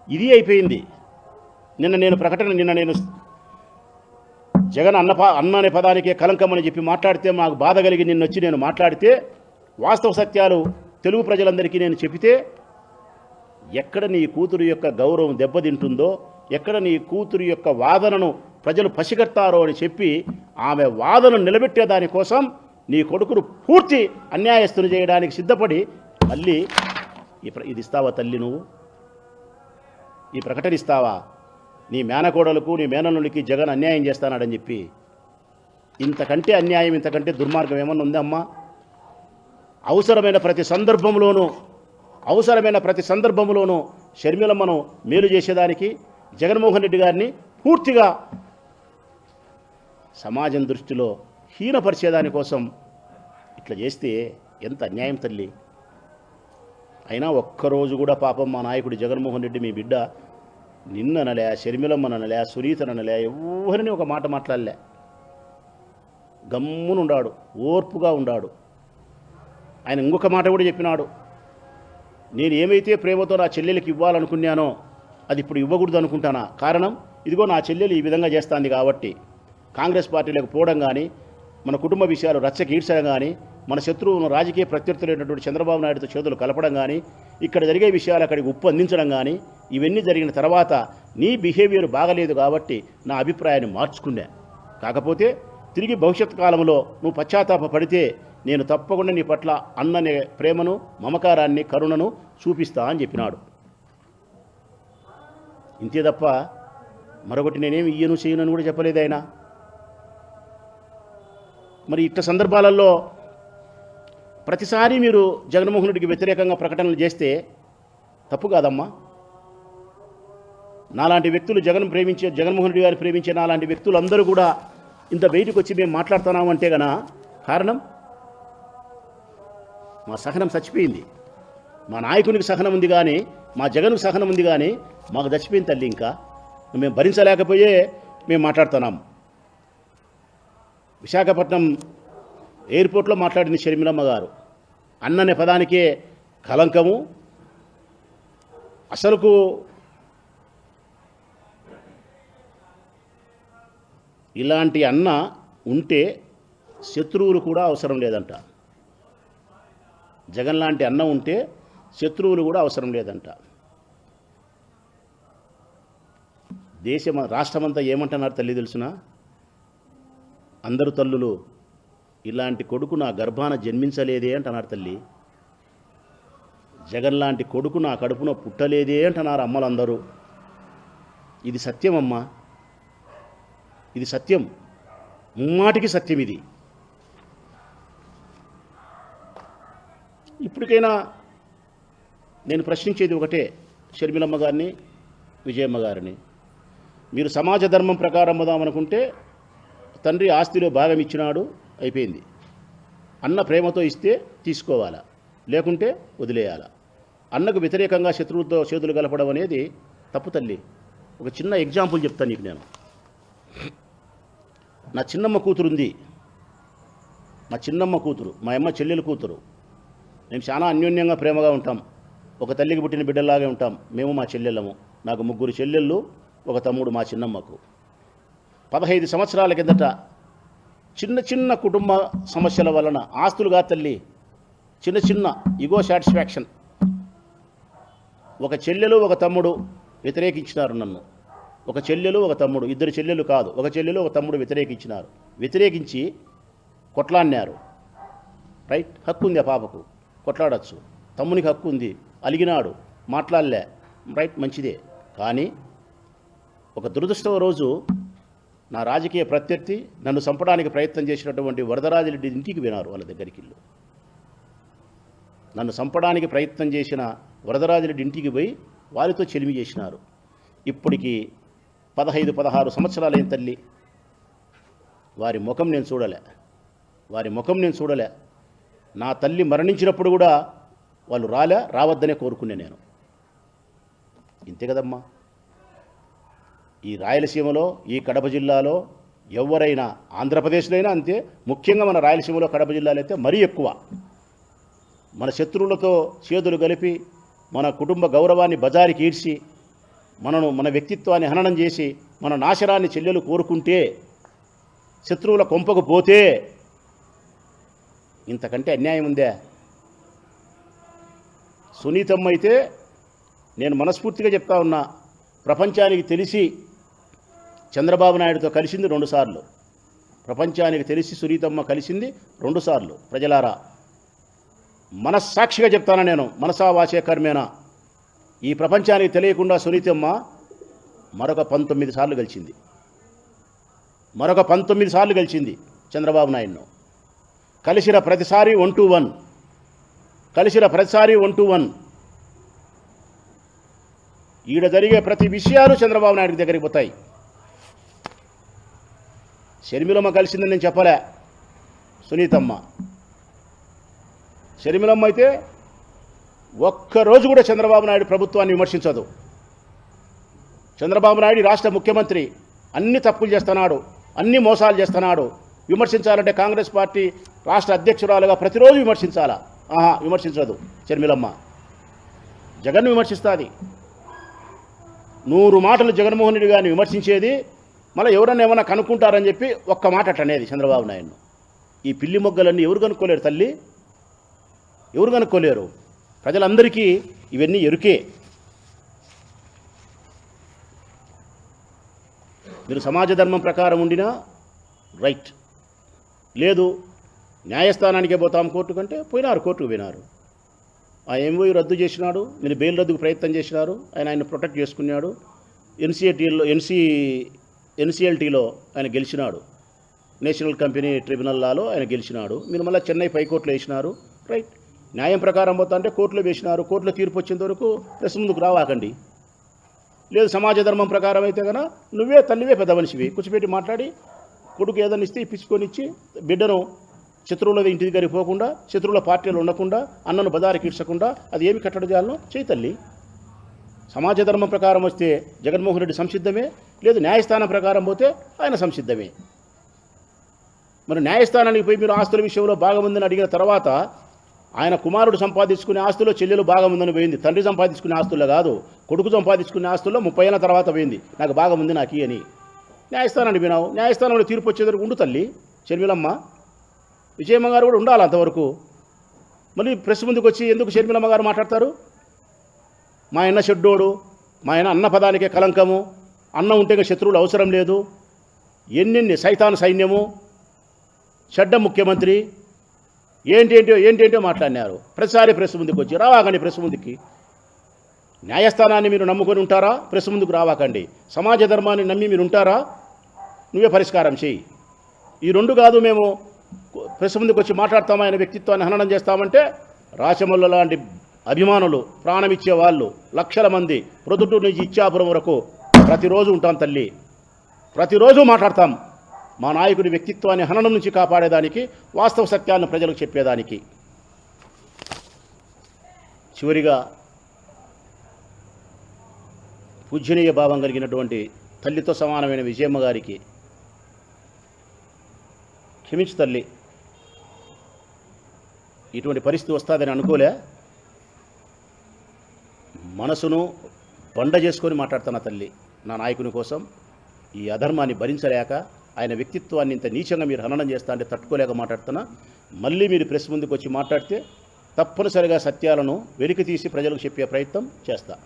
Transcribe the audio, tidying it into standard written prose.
ఇది అయిపోయింది. నిన్న నేను జగన్ అన్న అనే పదానికే కలంకమని చెప్పి మాట్లాడితే మాకు బాధ కలిగి నిన్నొచ్చి నేను మాట్లాడితే వాస్తవ సత్యాలు తెలుగు ప్రజలందరికీ నేను చెబితే ఎక్కడ నీ కూతురు యొక్క గౌరవం దెబ్బతింటుందో, ఎక్కడ నీ కూతురు యొక్క వాదనను ప్రజలు పసిగట్టారో అని చెప్పి ఆమె వాదనను నిలబెట్టే దానికోసం నీ కొడుకును పూర్తి అన్యాయస్తుని చేయడానికి సిద్ధపడి మళ్ళీ ఇది ఇస్తావా తల్లి? నువ్వు ఈ ప్రకటన ఇస్తావా? నీ మేనకోడలకు నీ మేనల్లుడికి జగన్ అన్యాయం చేస్తానాడని చెప్పి. ఇంతకంటే అన్యాయం, ఇంతకంటే దుర్మార్గం ఏమన్నా ఉందమ్మా? అవసరమైన ప్రతి సందర్భంలోనూ షర్మిలమ్మను మేలు చేసేదానికి జగన్మోహన్ రెడ్డి గారిని పూర్తిగా సమాజం దృష్టిలో హీనపరిచేదానికోసం ఇట్లా చేస్తే ఎంత అన్యాయం తల్లి. అయినా ఒక్కరోజు కూడా పాపం మా నాయకుడు జగన్మోహన్ రెడ్డి మీ బిడ్డ నిన్ననలే, షర్మిలమ్మనలే, సునీతనలే, ఎవరిని ఒక మాట మాట్లాడలే. గమ్మునుండాడు, ఓర్పుగా ఉండాడు. ఆయన ఇంకొక మాట కూడా చెప్పినాడు, నేను ఏమైతే ప్రేమతో నా చెల్లెలకి ఇవ్వాలనుకున్నానో అది ఇప్పుడు ఇవ్వకూడదు అనుకుంటానా. కారణం ఇదిగో నా చెల్లెలు ఈ విధంగా చేస్తాంది కాబట్టి. కాంగ్రెస్ పార్టీలకు పోవడం కానీ, మన కుటుంబ విషయాలు రచ్చకి ఈడ్చడం కానీ, మన శత్రువును రాజకీయ ప్రత్యర్థులైనటువంటి చంద్రబాబు నాయుడుతో చేతులు కలపడం కానీ, ఇక్కడ జరిగే విషయాలు అక్కడికి ఉప్పు అందించడం కానీ, ఇవన్నీ జరిగిన తర్వాత నీ బిహేవియర్ బాగలేదు కాబట్టి నా అభిప్రాయాన్ని మార్చుకున్నా. కాకపోతే తిరిగి భవిష్యత్ కాలంలో నువ్వు పశ్చాత్తాప పడితే నేను తప్పకుండా నీ పట్ల అన్ననే ప్రేమను, మమకారాన్ని, కరుణను చూపిస్తా అని చెప్పినాడు. ఇంతే తప్ప మరొకటి నేనేమి ఇయ్యను చేయను అని కూడా చెప్పలేదు ఆయన. మరి ఇట్ట సందర్భాలలో ప్రతిసారి మీరు జగన్మోహన్ రెడ్డికి వ్యతిరేకంగా ప్రకటనలు చేస్తే తప్పు కాదమ్మా. నాలాంటి వ్యక్తులు జగన్మోహన్ రెడ్డి గారిని ప్రేమించే నాలాంటి వ్యక్తులు అందరూ కూడా ఇంత బయటకు వచ్చి మేము మాట్లాడుతున్నామంటే గన కారణం మా సహనం చచ్చిపోయింది. మా నాయకునికి సహనం ఉంది కానీ, మా జగన్కు సహనం ఉంది కానీ మాకు చచ్చిపోయింది తల్లి. ఇంకా మేము భరించలేకపోయే మేము మాట్లాడుతున్నాం. విశాఖపట్నం ఎయిర్పోర్ట్లో మాట్లాడింది షర్మిలమ్మ గారు. అన్ననే పదానికే కలంకము. అసలుకు ఇలాంటి అన్న ఉంటే శత్రువులు కూడా అవసరం లేదంట. జగన్ లాంటి అన్న ఉంటే శత్రువులు కూడా అవసరం లేదంట. రాష్ట్రమంతా ఏమంటున్నారు తల్లి తెలుసునా? అందరు తల్లులు ఇలాంటి కొడుకు నా గర్భాన జన్మించలేదే అంటున్నారు తల్లి. జగన్ లాంటి కొడుకు నా కడుపున పుట్టలేదే అంటున్నారు అమ్మలందరూ. ఇది సత్యమమ్మా, ఇది సత్యం, ముమ్మాటికి సత్యం. ఇది ఇప్పటికైనా నేను ప్రశ్నించేది ఒకటే, షర్మిలమ్మ గారిని, విజయమ్మ గారిని, మీరు సమాజ ధర్మం ప్రకారం అమ్ముదామనుకుంటే తండ్రి ఆస్తిలో భాగం ఇచ్చినాడు, అయిపోయింది. అన్న ప్రేమతో ఇస్తే తీసుకోవాలా, లేకుంటే వదిలేయాలా. అన్నకు వ్యతిరేకంగా శత్రువులతో చేతులు కలపడం అనేది తప్పు తల్లి. ఒక చిన్న ఎగ్జాంపుల్ చెప్తాను నీకు నేను. నా చిన్నమ్మ కూతురు ఉంది. మా చిన్నమ్మ కూతురు, మా అమ్మ చెల్లెలు కూతురు. మేము చాలా అన్యోన్యంగా ప్రేమగా ఉంటాం. ఒక తల్లికి పుట్టిన బిడ్డల్లాగే ఉంటాం మేము, మా చెల్లెళ్ళము. నాకు 3 చెల్లెళ్ళు, ఒక తమ్ముడు మా చిన్నమ్మకు. 15 సంవత్సరాల కిందట చిన్న చిన్న కుటుంబ సమస్యల వలన ఆస్తులుగా తల్లి, చిన్న చిన్న ఇగో సాటిస్ఫాక్షన్, ఒక చెల్లెలు ఒక తమ్ముడు వ్యతిరేకించినారు నన్ను. ఒక చెల్లెలు ఒక తమ్ముడు, 2 చెల్లెలు కాదు, ఒక చెల్లెలు ఒక తమ్ముడు వ్యతిరేకించినారు. వ్యతిరేకించి కొట్లాడినారు. రైట్, హక్కు ఉంది ఆ పాపకు, కొట్లాడచ్చు. తమ్మునికి హక్కు ఉంది, అలిగినాడు, మాట్లాడలే, రైట్, మంచిదే. కానీ ఒక దురదృష్టవ రోజు నా రాజకీయ ప్రత్యర్థి నన్ను చంపడానికి ప్రయత్నం చేసినటువంటి వరదరాజిరెడ్డి ఇంటికి వినారు. వాళ్ళ దగ్గరికి ఇల్లు నన్ను చంపడానికి ప్రయత్నం చేసిన వరదరాజిరెడ్డి ఇంటికి పోయి వారితో చెలిమి చేసినారు. ఇప్పటికి 15-16 సంవత్సరాలైన తల్లి. వారి ముఖం నేను చూడలే. నా తల్లి మరణించినప్పుడు కూడా వాళ్ళు రావద్దనే కోరుకునే నేను. ఇంతే కదమ్మా. ఈ రాయలసీమలో, ఈ కడప జిల్లాలో ఎవరైనా, ఆంధ్రప్రదేశ్లో అయినా అంతే, ముఖ్యంగా మన రాయలసీమలో కడప జిల్లాలో అయితే మరీ ఎక్కువ. మన శత్రువులతో చేతులు కలిపి మన కుటుంబ గౌరవాన్ని బజారికి ఈడ్చి మన వ్యక్తిత్వాన్ని హననం చేసి మన నాశనాన్ని చెల్లెలు కోరుకుంటే, శత్రువుల కొంపకు పోతే ఇంతకంటే అన్యాయం ఉందే? సునీతమ్మ అయితే నేను మనస్ఫూర్తిగా చెప్తా ఉన్నా, ప్రపంచానికి తెలిసి చంద్రబాబు నాయుడుతో కలిసింది 2 సార్లు. ప్రపంచానికి తెలిసి సునీతమ్మ కలిసింది 2 సార్లు. ప్రజలారా, మనస్సాక్షిగా చెప్తాను నేను, మనసా వాచే కర్మేనా, ఈ ప్రపంచానికి తెలియకుండా సునీతమ్మ మరొక 19 సార్లు గెలిచింది. మరొక 19 సార్లు గెలిచింది చంద్రబాబు నాయుడును. కలిసిన ప్రతిసారి 1-1, కలిసిన ప్రతిసారి 1-1. ఈడ జరిగే ప్రతి విషయాలు చంద్రబాబు నాయుడు దగ్గరికి పోతాయి. షర్మిలమ్మ కలిసిందని నేను చెప్పలే, సునీతమ్మ. షర్మిలమ్మ అయితే ఒక్కరోజు కూడా చంద్రబాబు నాయుడు ప్రభుత్వాన్ని విమర్శించదు. చంద్రబాబు నాయుడు రాష్ట్ర ముఖ్యమంత్రి, అన్ని తప్పులు చేస్తున్నాడు, అన్ని మోసాలు చేస్తున్నాడు. విమర్శించాలంటే కాంగ్రెస్ పార్టీ రాష్ట్ర అధ్యక్షురాలుగా ప్రతిరోజు విమర్శించాలా? విమర్శించదు షర్మిలమ్మ. జగన్ విమర్శిస్తుంది. 100 మాటలు జగన్మోహన్ రెడ్డి గారిని విమర్శించేది, మళ్ళీ ఎవరన్నా ఏమన్నా కనుక్కుంటారని చెప్పి ఒక్క మాట అట్టనేది చంద్రబాబు నాయుడును. ఈ పిల్లి మొగ్గలన్నీ ఎవరు కనుక్కోలేరు తల్లి, ఎవరు కనుక్కోలేరు. ప్రజలందరికీ ఇవన్నీ ఎరుకే. మీరు సమాజ ధర్మం ప్రకారం ఉండినా రైట్, లేదు న్యాయస్థానానికే పోతాం కోర్టు కంటే పోయినారు, కోర్టుకు పోయినారు. ఆ ఎంఓయూ రద్దు చేసినాడు, మీరు బెయిల్ రద్దుకు ప్రయత్నం చేసినారు, ఆయన ప్రొటెక్ట్ చేసుకున్నాడు. ఎన్సీఎల్టీలో ఆయన గెలిచినాడు, నేషనల్ కంపెనీ ట్రిబ్యునల్ లాలో ఆయన గెలిచినాడు. మీరు మళ్ళీ చెన్నై పైకోర్టులో వేసినారు, రైట్. న్యాయం ప్రకారం పోతా అంటే కోర్టులో వేసినారు, కోర్టులో తీర్పు వచ్చేంత వరకు ప్రెస్ ముందుకు రావాకండి. లేదు సమాజ ధర్మం ప్రకారం అయితే కనుక నువ్వే తల్లివే పెద్ద మనిషివి, కూర్చోపెట్టి మాట్లాడి కొడుకు ఏదైనా ఇస్తే ఇప్పించుకొని ఇచ్చి బిడ్డను శత్రువుల ఇంటి దగ్గరికి పోకుండా, శత్రువుల పార్టీలు ఉండకుండా, అన్నను బదారికి ఇడ్చకుండా అది ఏమి కట్టడి చేయాలనో చేయి తల్లి. సమాజ ధర్మం ప్రకారం వస్తే జగన్మోహన్ రెడ్డి సంసిద్ధమే, లేదు న్యాయస్థానం ప్రకారం పోతే ఆయన సంసిద్ధమే. మరి న్యాయస్థానానికి పోయి మీరు ఆస్తుల విషయంలో భాగముందని అడిగిన తర్వాత ఆయన కుమారుడు సంపాదించుకునే ఆస్తుల్లో చెల్లెలు భాగముందని పోయింది. తండ్రి సంపాదించుకునే ఆస్తుల్లో కాదు, కొడుకు సంపాదించుకునే ఆస్తుల్లో 30 ఏళ్ళ తర్వాత పోయింది, నాకు భాగముంది నాకు అని. న్యాయస్థానానికి వినావు, న్యాయస్థానంలో తీర్పు వచ్చేందుకు ఉండు తల్లి షర్మిలమ్మ. విజయమ్మ గారు కూడా ఉండాలి అంతవరకు. మళ్ళీ ప్రెస్ ముందుకు వచ్చి ఎందుకు షర్మిలమ్మ గారు మాట్లాడతారు? మా అన్న షెడ్డోడు, మా ఆయన అన్న పదానికే కలంకము, అన్నం ఉంటే శత్రువులు అవసరం లేదు, ఎన్నెన్ని సైతాన్ సైన్యము, చెడ్డ ముఖ్యమంత్రి, ఏంటేంటో మాట్లాడినారు. ప్రతిసారి ప్రెస్ ముందుకు వచ్చి రావాకండి, ప్రెస్ ముందుకి. న్యాయస్థానాన్ని మీరు నమ్ముకొని ఉంటారా? ప్రెస్ ముందుకు రావాకండి. సమాజ ధర్మాన్ని నమ్మి మీరు ఉంటారా? నువ్వే పరిష్కారం చేయి. ఈ 2 కాదు మేము ప్రెస్ ముందుకు వచ్చి మాట్లాడతామా, ఆయన వ్యక్తిత్వాన్ని హననం చేస్తామంటే రాచమల్ల లాంటి అభిమానులు, ప్రాణమిచ్చే వాళ్ళు లక్షల మంది ప్రొద్దుటూరు నుంచి ఇచ్చాపురం వరకు ప్రతిరోజు ఉంటాం తల్లి, ప్రతిరోజు మాట్లాడతాం. మా నాయకుడి వ్యక్తిత్వాన్ని హననం నుంచి కాపాడేదానికి, వాస్తవ సత్యాలను ప్రజలకు చెప్పేదానికి. చివరిగా పూజనీయ భావం కలిగినటువంటి తల్లితో సమానమైన విజయమ్మ గారికి క్షమించు తల్లి, ఇటువంటి పరిస్థితి వస్తుందని అనుకోలే. మనసును బండ చేసుకొని మాట్లాడుతున్న తల్లి, నా నాయకుని కోసం ఈ అధర్మాన్ని భరించలేక, ఆయన వ్యక్తిత్వాన్ని ఇంత నీచంగా మీరు హననం చేస్తా అంటే తట్టుకోలేక మాట్లాడుతున్నా. మళ్ళీ మీరు ప్రెస్ ముందుకు వచ్చి మాట్లాడితే తప్పనిసరిగా సత్యాలను వెలికి తీసి ప్రజలకు చెప్పే ప్రయత్నం చేస్తా.